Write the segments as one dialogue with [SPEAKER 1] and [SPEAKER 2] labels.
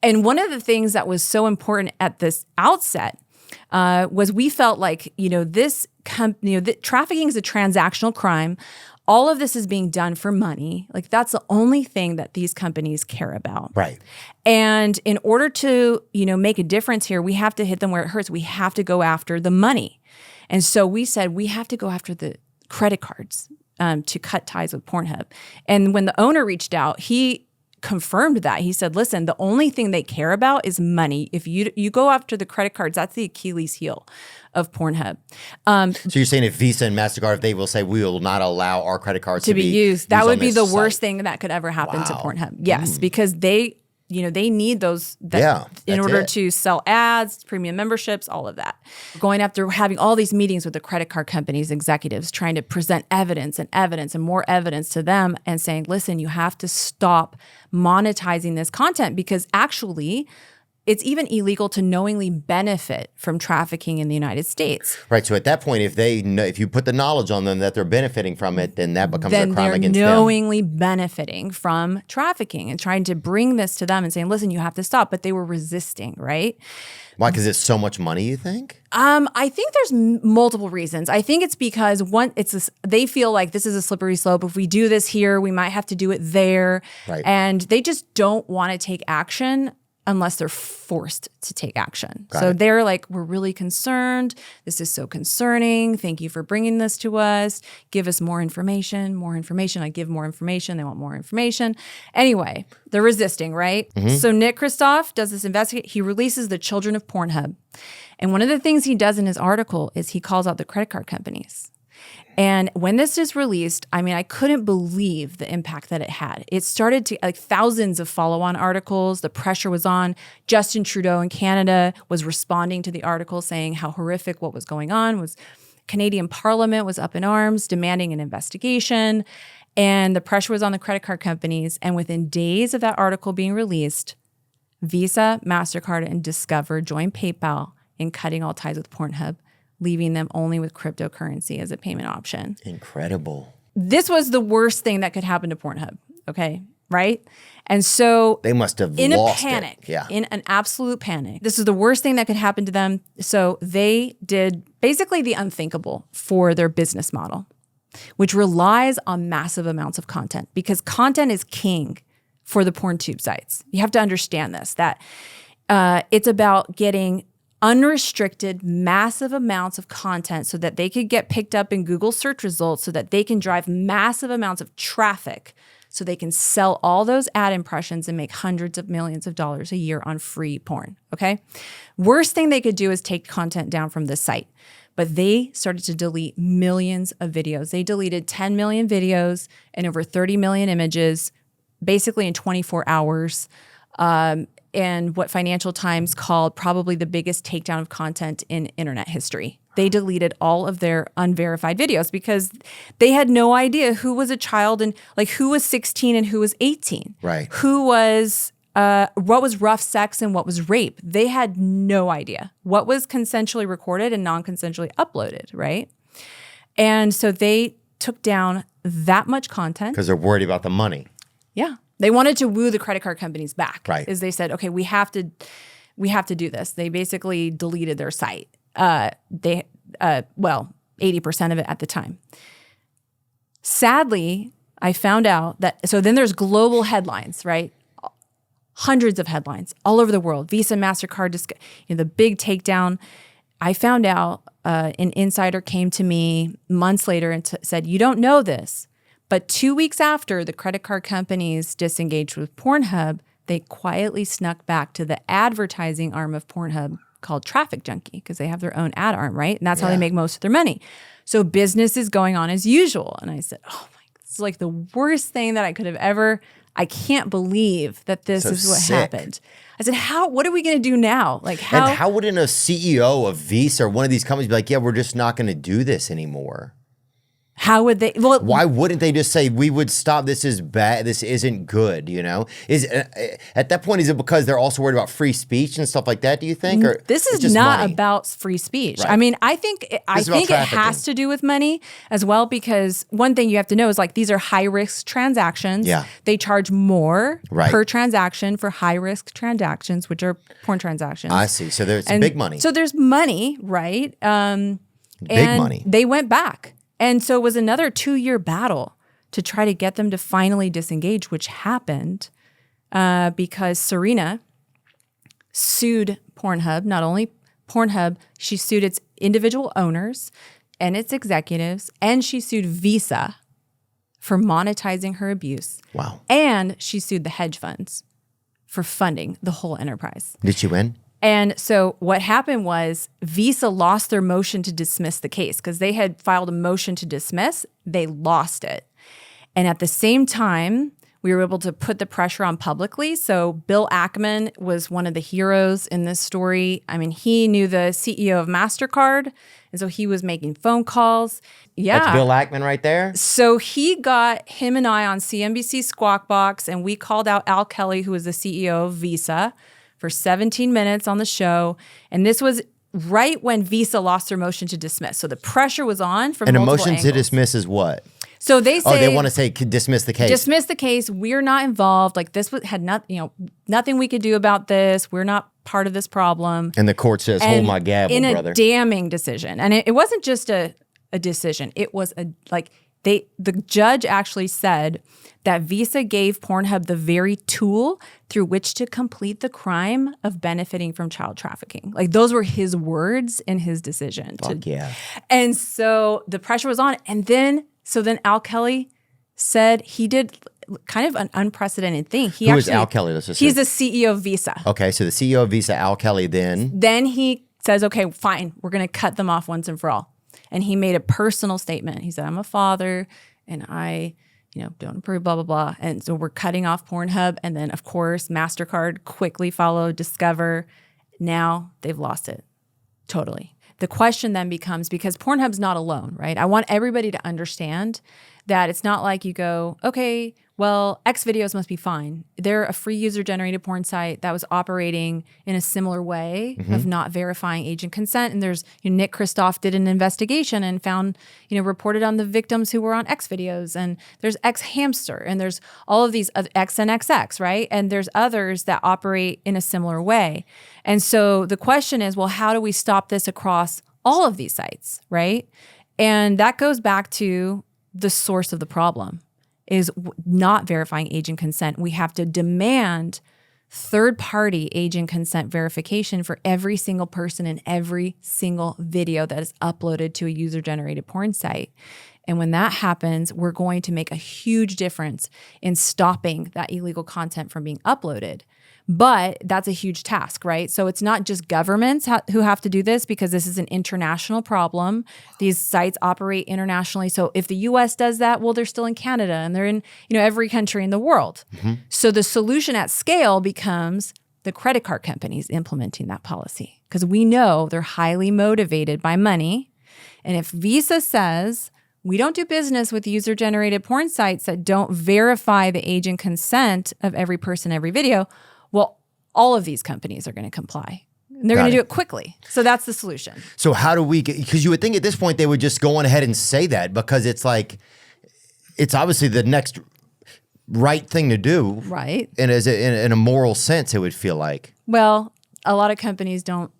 [SPEAKER 1] And one of the things that was so important at this outset was we felt like, trafficking is a transactional crime. All of this is being done for money. Like that's the only thing that these companies care about.
[SPEAKER 2] Right.
[SPEAKER 1] And in order to, make a difference here, we have to hit them where it hurts. We have to go after the money. And so we said we have to go after the credit cards to cut ties with Pornhub. And when the owner reached out, he confirmed that. He said, listen, the only thing they care about is money. If you go after the credit cards, that's the Achilles heel of Pornhub.
[SPEAKER 2] So you're saying if Visa and MasterCard, if they will say we will not allow our credit cards to be
[SPEAKER 1] used, that would be the worst
[SPEAKER 2] site.
[SPEAKER 1] thing that could ever happen to Pornhub. Yes, because they need those in order to sell ads, premium memberships, all of that. Going after having all these meetings with the credit card companies, executives, trying to present evidence and more evidence to them and saying, listen, you have to stop monetizing this content because actually it's even illegal to knowingly benefit from trafficking in the United States.
[SPEAKER 2] Right. So at that point, if you put the knowledge on them that they're benefiting from it, then that becomes a crime against them.
[SPEAKER 1] They're knowingly benefiting from trafficking and trying to bring this to them and saying, listen, you have to stop. But they were resisting, right?
[SPEAKER 2] Why? Because it's so much money, you think?
[SPEAKER 1] I think there's multiple reasons. I think it's because they feel like this is a slippery slope. If we do this here, we might have to do it there.
[SPEAKER 2] Right.
[SPEAKER 1] And they just don't want to take action unless they're forced to take action. So they're like, we're really concerned. This is so concerning. Thank you for bringing this to us. Give us more information, more information. I give more information. They want more information. Anyway, they're resisting, right? Mm-hmm. So Nick Kristof does this investigation. He releases the children of Pornhub. And one of the things he does in his article is he calls out the credit card companies. And when this is released, I couldn't believe the impact that it had. It started to thousands of follow-on articles. The pressure was on. Justin Trudeau in Canada was responding to the article saying how horrific what was going on was. Canadian Parliament was up in arms demanding an investigation. And the pressure was on the credit card companies. And within days of that article being released, Visa, MasterCard, and Discover joined PayPal in cutting all ties with Pornhub, leaving them only with cryptocurrency as a payment option.
[SPEAKER 2] Incredible.
[SPEAKER 1] This was the worst thing that could happen to Pornhub, okay? Right? And so
[SPEAKER 2] they must have
[SPEAKER 1] in
[SPEAKER 2] lost
[SPEAKER 1] a panic,
[SPEAKER 2] it. Yeah.
[SPEAKER 1] In an absolute panic. This is the worst thing that could happen to them. So they did basically the unthinkable for their business model, which relies on massive amounts of content because content is king for the porn tube sites. You have to understand this, that it's about getting unrestricted, massive amounts of content so that they could get picked up in Google search results so that they can drive massive amounts of traffic so they can sell all those ad impressions and make hundreds of millions of dollars a year on free porn, okay? Worst thing they could do is take content down from the site. But they started to delete millions of videos. They deleted 10 million videos and over 30 million images, basically in 24 hours. And what Financial Times called probably the biggest takedown of content in internet history. They deleted all of their unverified videos because they had no idea who was a child and who was 16 and who was 18.
[SPEAKER 2] Right.
[SPEAKER 1] Who was, what was rough sex and what was rape. They had no idea what was consensually recorded and non-consensually uploaded, right? And so they took down that much content.
[SPEAKER 2] Because they're worried about the money.
[SPEAKER 1] Yeah. They wanted to woo the credit card companies back.
[SPEAKER 2] Right.
[SPEAKER 1] Is they said, okay, we have to do this. They basically deleted their site. 80% of it at the time. Sadly, I found out that, so then there's global headlines, right? Hundreds of headlines all over the world. Visa, MasterCard, the big takedown. I found out an insider came to me months later and said, you don't know this, but 2 weeks after the credit card companies disengaged with Pornhub, they quietly snuck back to the advertising arm of Pornhub called Traffic Junkie because they have their own ad arm, right? And that's how they make most of their money. So business is going on as usual. And I said, oh my, it's like the worst thing that I could have ever, I can't believe that this is what happened. I said, what are we going to do now?
[SPEAKER 2] And how wouldn't a CEO of Visa or one of these companies be like, yeah, we're just not going to do this anymore?
[SPEAKER 1] How would they? Well,
[SPEAKER 2] why wouldn't they just say, we would stop, this is bad, this isn't good, you know? At that point, is it because they're also worried about free speech and stuff like that, do you think? Or
[SPEAKER 1] this is
[SPEAKER 2] just
[SPEAKER 1] not
[SPEAKER 2] money?
[SPEAKER 1] about free speech.
[SPEAKER 2] Right.
[SPEAKER 1] I mean, I think it
[SPEAKER 2] trafficking.
[SPEAKER 1] has to do with money as well, because one thing you have to know is like these are high-risk transactions.
[SPEAKER 2] Yeah.
[SPEAKER 1] They charge more
[SPEAKER 2] Right.
[SPEAKER 1] per transaction for high-risk transactions, which are porn transactions.
[SPEAKER 2] I see. So there's big money.
[SPEAKER 1] So there's money, right?
[SPEAKER 2] Big money.
[SPEAKER 1] They went back. And so it was another 2-year battle to try to get them to finally disengage, which happened because Serena sued Pornhub. Not only Pornhub, she sued its individual owners and its executives, and she sued Visa for monetizing her abuse.
[SPEAKER 2] Wow.
[SPEAKER 1] And she sued the hedge funds for funding the whole enterprise.
[SPEAKER 2] Did she win?
[SPEAKER 1] And so what happened was Visa lost their motion to dismiss the case because they had filed a motion to dismiss. They lost it. And at the same time, we were able to put the pressure on publicly. So Bill Ackman was one of the heroes in this story. I mean, he knew the CEO of MasterCard, and so he was making phone calls. Yeah.
[SPEAKER 2] That's Bill Ackman right there?
[SPEAKER 1] So he got him and I on CNBC Squawk Box, and we called out Al Kelly, who was the CEO of Visa, for 17 minutes on the show. And this was right when Visa lost their motion to dismiss. So the pressure was on from multiple
[SPEAKER 2] motion
[SPEAKER 1] angles.
[SPEAKER 2] to dismiss is what?
[SPEAKER 1] So they say,
[SPEAKER 2] they want to say dismiss the case.
[SPEAKER 1] dismiss the case. We're not involved. Like this had nothing we could do about this. We're not part of this problem.
[SPEAKER 2] And the court says, hold my gavel,
[SPEAKER 1] in
[SPEAKER 2] brother.
[SPEAKER 1] a damning decision. And it wasn't just a decision. It was the judge actually said that Visa gave Pornhub the very tool through which to complete the crime of benefiting from child trafficking. Like those were his words in his decision.
[SPEAKER 2] Fuck yeah.
[SPEAKER 1] And so the pressure was on. And then Al Kelly said he did kind of an unprecedented thing.
[SPEAKER 2] Who is Al Kelly? Let's just
[SPEAKER 1] he's
[SPEAKER 2] say.
[SPEAKER 1] the CEO of Visa.
[SPEAKER 2] Okay, so the CEO of Visa, Al Kelly, then
[SPEAKER 1] he says, okay, fine, we're going to cut them off once and for all. And he made a personal statement. He said, I'm a father and I, don't approve, blah, blah, blah. And so we're cutting off Pornhub. And then, of course, MasterCard quickly followed, Discover. Now they've lost it totally. The question then becomes, because Pornhub's not alone, right? I want everybody to understand that it's not like you go, okay, well, X videos must be fine. They're a free user-generated porn site that was operating in a similar way of not verifying agent consent. And there's Nick Kristof did an investigation and found, reported on the victims who were on X videos. And there's X Hamster, and there's all of these X and XX, right? And there's others that operate in a similar way. And so the question is, well, how do we stop this across all of these sites, right? And that goes back to the source of the problem. Is not verifying agent consent. We have to demand third-party agent consent verification for every single person in every single video that is uploaded to a user-generated porn site. And when that happens, we're going to make a huge difference in stopping that illegal content from being uploaded. But that's a huge task, right? So it's not just governments who have to do this, because this is an international problem. These sites operate internationally. So if the US does that, well, they're still in Canada and they're in every country in the world. So the solution at scale becomes the credit card companies implementing that policy, because we know they're highly motivated by money. And if Visa says, we don't do business with user-generated porn sites that don't verify the agent consent of every person, every video, well, all of these companies are going to comply. And they're going to do it quickly. So that's the solution.
[SPEAKER 2] So how do we get, because you would think at this point they would just go on ahead and say that, because it's like, it's obviously the next right thing to do.
[SPEAKER 1] Right.
[SPEAKER 2] And in a moral sense, it would feel like.
[SPEAKER 1] Well, a lot of companies don't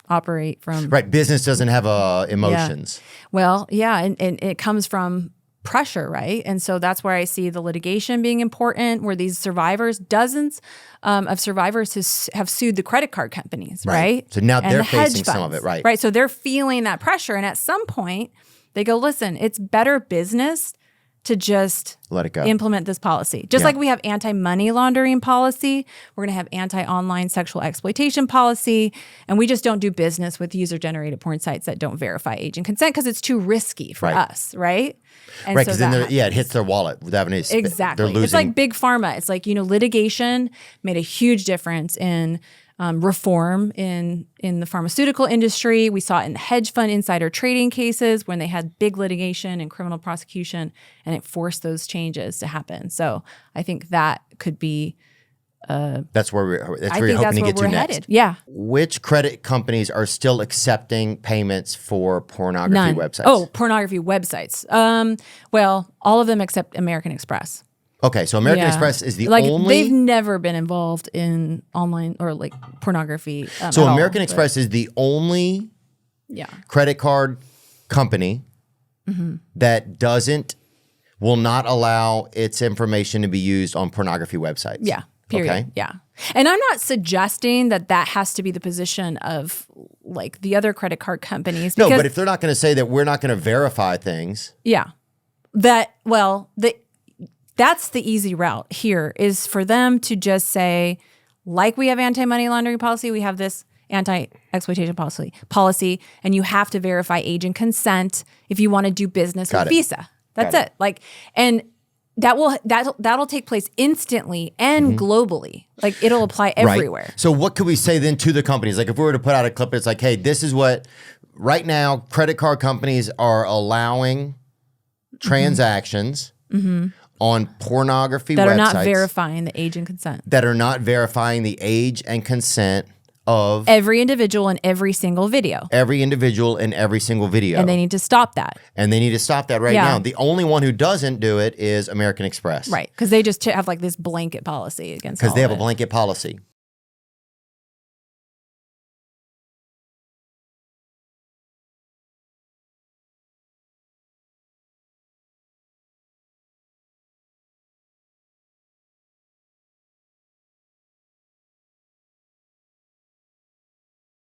[SPEAKER 1] operate from.
[SPEAKER 2] Right. Business doesn't have emotions.
[SPEAKER 1] Yeah. Well, yeah. And it comes from pressure, right? And so that's where I see the litigation being important, where these survivors, dozens of survivors have sued the credit card companies, right?
[SPEAKER 2] So now
[SPEAKER 1] and
[SPEAKER 2] they're
[SPEAKER 1] the
[SPEAKER 2] facing some of it, right?
[SPEAKER 1] Right. So they're feeling that pressure. And at some point, they go, listen, it's better business to just
[SPEAKER 2] let it go.
[SPEAKER 1] Implement this policy. Just like we have anti-money laundering policy, we're going to have anti-online sexual exploitation policy, and we just don't do business with user-generated porn sites that don't verify agent consent because it's too risky for us, right? And
[SPEAKER 2] right, because then it hits their wallet.
[SPEAKER 1] Exactly.
[SPEAKER 2] They're losing.
[SPEAKER 1] It's like big pharma. It's like, litigation made a huge difference in reform in the pharmaceutical industry. We saw it in the hedge fund insider trading cases when they had big litigation and criminal prosecution, and it forced those changes to happen. So I think that could be.
[SPEAKER 2] That's where you're hoping to get to next.
[SPEAKER 1] Headed. Yeah.
[SPEAKER 2] Which credit companies are still accepting payments for pornography websites?
[SPEAKER 1] Oh, pornography websites. Well, all of them except American Express.
[SPEAKER 2] Okay, so American Express is the only.
[SPEAKER 1] They've never been involved in online or like pornography.
[SPEAKER 2] So American Express is the only credit card company that will not allow its information to be used on pornography websites.
[SPEAKER 1] Yeah. Period.
[SPEAKER 2] Okay.
[SPEAKER 1] Yeah. And I'm not suggesting that has to be the position of like the other credit card companies.
[SPEAKER 2] No, but if they're not going to say that we're not going to verify things.
[SPEAKER 1] Yeah. That's the easy route here is for them to just say, like we have anti-money laundering policy, we have this anti-exploitation policy, and you have to verify age and consent if you want to do business with Visa. That's it. Like, and that'll take place instantly and globally. Like it'll apply everywhere.
[SPEAKER 2] Right. So what could we say then to the companies? Like if we were to put out a clip, it's like, hey, this is what right now credit card companies are allowing transactions on pornography websites
[SPEAKER 1] that are not verifying the age and consent.
[SPEAKER 2] That are not verifying the age and consent of
[SPEAKER 1] every individual in every single video.
[SPEAKER 2] Every individual in every single video.
[SPEAKER 1] And they need to stop that.
[SPEAKER 2] And they need to stop that right now. The only one who doesn't do it is American Express.
[SPEAKER 1] Right. Because they just have like this blanket policy against
[SPEAKER 2] because they have a blanket policy.